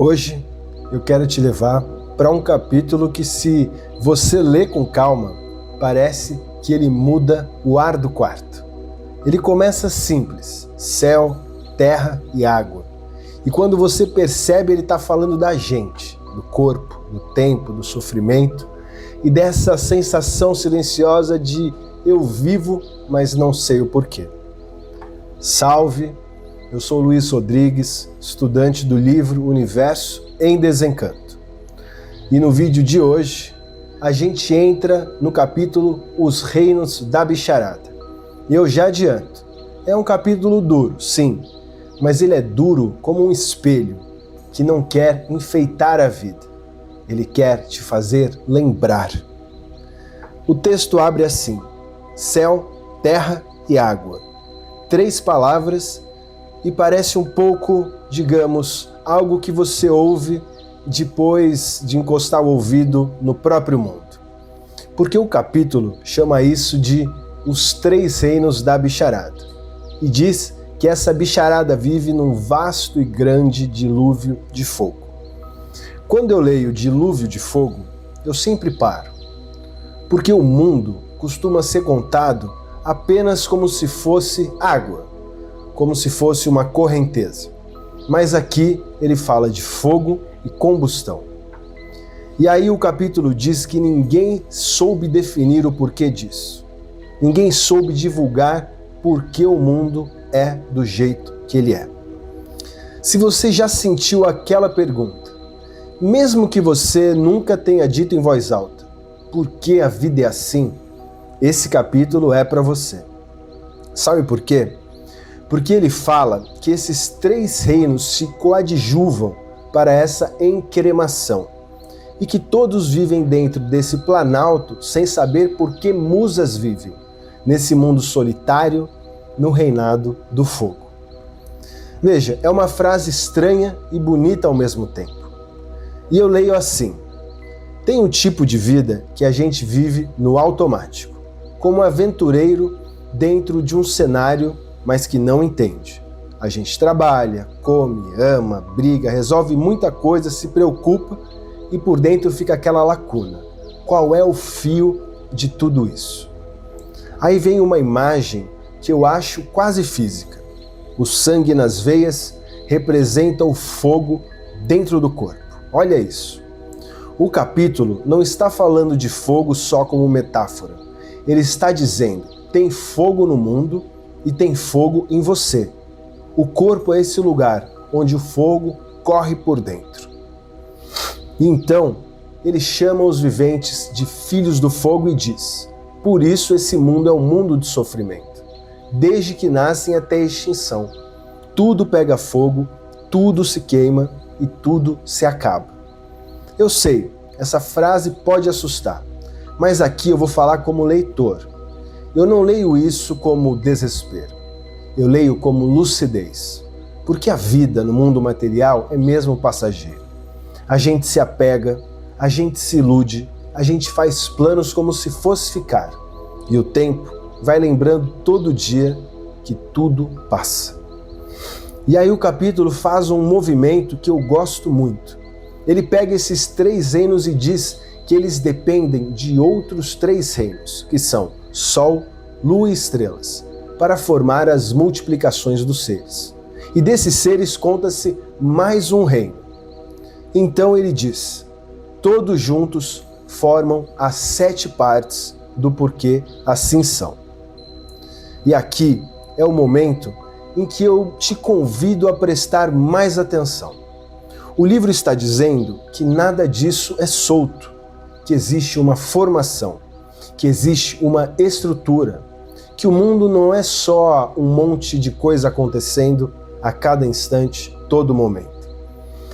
Hoje eu quero te levar para um capítulo que, se você lê com calma, parece que ele muda o ar do quarto. Ele começa simples: céu, terra e água. E quando você percebe, ele está falando da gente, do corpo, do tempo, do sofrimento e dessa sensação silenciosa de eu vivo, mas não sei o porquê. Salve! Eu sou Luiz Rodrigues, estudante do livro Universo em Desencanto. E no vídeo de hoje, a gente entra no capítulo Os Reinos da Bicharada. E eu já adianto, é um capítulo duro, sim, mas ele é duro como um espelho que não quer enfeitar a vida. Ele quer te fazer lembrar. O texto abre assim: céu, terra e água. 3 palavras e parece um pouco, digamos, algo que você ouve depois de encostar o ouvido no próprio mundo. Porque o capítulo chama isso de Os 3 Reinos da Bicharada e diz que essa bicharada vive num vasto e grande dilúvio de fogo. Quando eu leio dilúvio de fogo, eu sempre paro, porque o mundo costuma ser contado apenas como se fosse água, como se fosse uma correnteza. Mas aqui ele fala de fogo e combustão. E aí o capítulo diz que ninguém soube definir o porquê disso. Ninguém soube divulgar por que o mundo é do jeito que ele é. Se você já sentiu aquela pergunta, mesmo que você nunca tenha dito em voz alta, por que a vida é assim? Esse capítulo é para você. Sabe por quê? Porque ele fala que esses 3 reinos se coadjuvam para essa encremação e que todos vivem dentro desse planalto sem saber por que musas vivem nesse mundo solitário, no reinado do fogo. Veja, é uma frase estranha e bonita ao mesmo tempo. E eu leio assim: tem um tipo de vida que a gente vive no automático, como um aventureiro dentro de um cenário, mas que não entende. A gente trabalha, come, ama, briga, resolve muita coisa, se preocupa e por dentro fica aquela lacuna. Qual é o fio de tudo isso? Aí vem uma imagem que eu acho quase física. O sangue nas veias representa o fogo dentro do corpo. Olha isso. O capítulo não está falando de fogo só como metáfora. Ele está dizendo: tem fogo no mundo e tem fogo em você. O corpo é esse lugar onde o fogo corre por dentro. E então, ele chama os viventes de filhos do fogo e diz: por isso esse mundo é um mundo de sofrimento. Desde que nascem até a extinção. Tudo pega fogo, tudo se queima e tudo se acaba. Eu sei, essa frase pode assustar, mas aqui eu vou falar como leitor. Eu não leio isso como desespero, eu leio como lucidez, porque a vida no mundo material é mesmo passageira. A gente se apega, a gente se ilude, a gente faz planos como se fosse ficar, e o tempo vai lembrando todo dia que tudo passa. E aí o capítulo faz um movimento que eu gosto muito. Ele pega esses 3 reinos e diz que eles dependem de outros 3 reinos, que são Sol, Lua e Estrelas, para formar as multiplicações dos seres. E desses seres conta-se mais um reino. Então ele diz: todos juntos formam as 7 partes do porquê assim são. E aqui é o momento em que eu te convido a prestar mais atenção. O livro está dizendo que nada disso é solto, que existe uma formação, que existe uma estrutura, que o mundo não é só um monte de coisa acontecendo a cada instante, todo momento.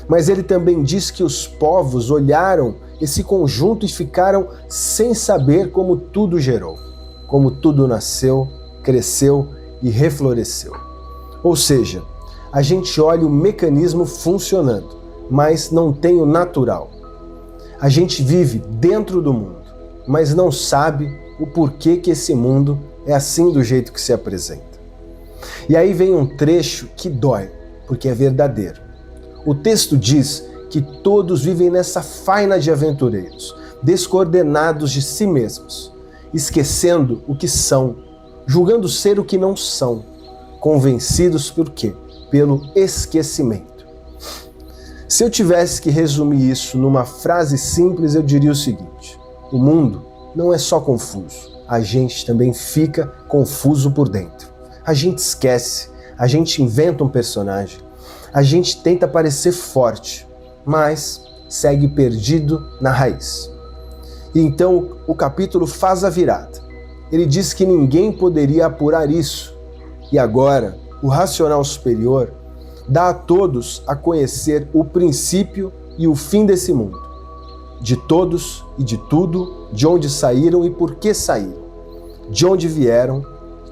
Mas ele também diz que os povos olharam esse conjunto e ficaram sem saber como tudo gerou, como tudo nasceu, cresceu e refloresceu. Ou seja, a gente olha o mecanismo funcionando, mas não tem o natural. A gente vive dentro do mundo, mas não sabe o porquê que esse mundo é assim do jeito que se apresenta. E aí vem um trecho que dói, porque é verdadeiro. O texto diz que todos vivem nessa faina de aventureiros, descoordenados de si mesmos, esquecendo o que são, julgando ser o que não são, convencidos por quê? Pelo esquecimento. Se eu tivesse que resumir isso numa frase simples, eu diria o seguinte: o mundo não é só confuso, a gente também fica confuso por dentro. A gente esquece, a gente inventa um personagem, a gente tenta parecer forte, mas segue perdido na raiz. E então o capítulo faz a virada. Ele diz que ninguém poderia apurar isso. E agora, o racional superior dá a todos a conhecer o princípio e o fim desse mundo. De todos e de tudo, de onde saíram e por que saíram. De onde vieram,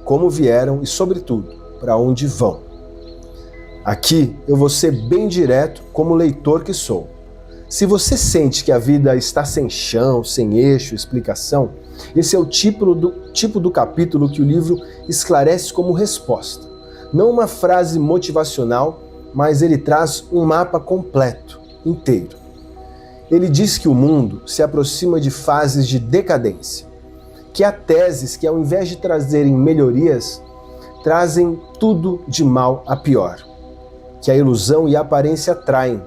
como vieram e, sobretudo, para onde vão. Aqui eu vou ser bem direto como leitor que sou. Se você sente que a vida está sem chão, sem eixo, explicação, esse é o tipo do capítulo que o livro esclarece como resposta. Não uma frase motivacional, mas ele traz um mapa completo, inteiro. Ele diz que o mundo se aproxima de fases de decadência, que há teses que, ao invés de trazerem melhorias, trazem tudo de mal a pior, que a ilusão e a aparência atraem,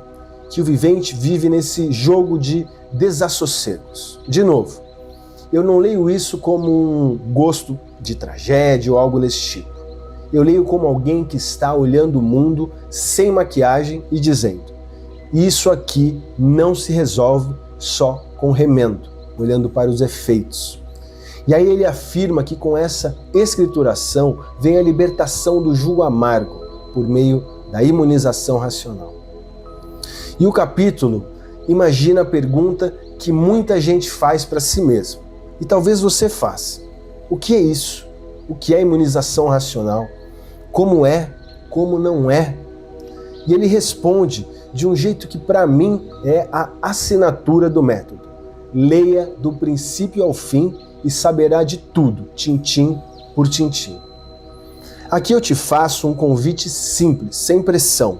que o vivente vive nesse jogo de desassossegos. De novo, eu não leio isso como um gosto de tragédia ou algo desse tipo. Eu leio como alguém que está olhando o mundo sem maquiagem e dizendo: isso aqui não se resolve só com remendo, olhando para os efeitos. E aí ele afirma que com essa escrituração vem a libertação do jugo amargo por meio da imunização racional. E o capítulo imagina a pergunta que muita gente faz para si mesmo, e talvez você faça: o que é isso? O que é imunização racional? Como é? Como não é? E ele responde de um jeito que para mim é a assinatura do método. Leia do princípio ao fim e saberá de tudo, tintim por tintim. Aqui eu te faço um convite simples, sem pressão.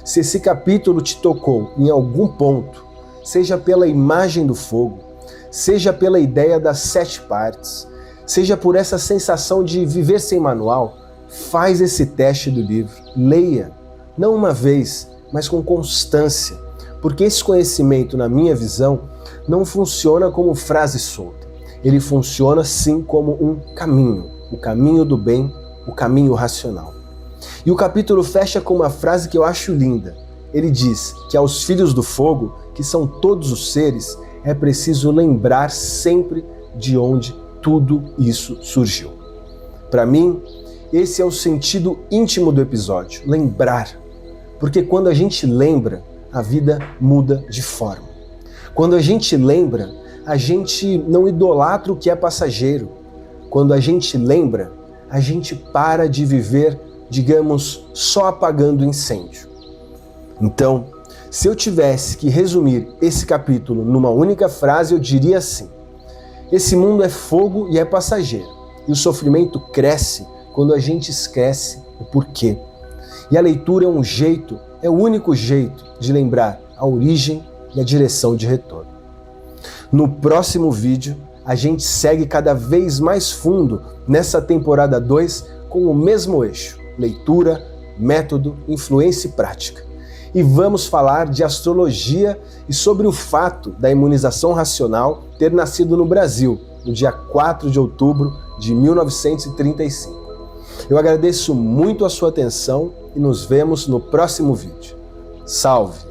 Se esse capítulo te tocou em algum ponto, seja pela imagem do fogo, seja pela ideia das 7 partes, seja por essa sensação de viver sem manual, faz esse teste do livro, leia, não uma vez, mas com constância, porque esse conhecimento, na minha visão, não funciona como frase solta, ele funciona sim como um caminho, o caminho do bem, o caminho racional. E o capítulo fecha com uma frase que eu acho linda. Ele diz que aos filhos do fogo, que são todos os seres, é preciso lembrar sempre de onde tudo isso surgiu. Para mim, esse é o sentido íntimo do episódio, lembrar. Porque quando a gente lembra, a vida muda de forma. Quando a gente lembra, a gente não idolatra o que é passageiro. Quando a gente lembra, a gente para de viver, digamos, só apagando incêndio. Então, se eu tivesse que resumir esse capítulo numa única frase, eu diria assim: esse mundo é fogo e é passageiro, e o sofrimento cresce quando a gente esquece o porquê. E a leitura é um jeito, é o único jeito de lembrar a origem e a direção de retorno. No próximo vídeo, a gente segue cada vez mais fundo nessa temporada 2 com o mesmo eixo: leitura, método, influência e prática. E vamos falar de astrologia e sobre o fato da imunização racional ter nascido no Brasil, no dia 4 de outubro de 1935. Eu agradeço muito a sua atenção e nos vemos no próximo vídeo. Salve!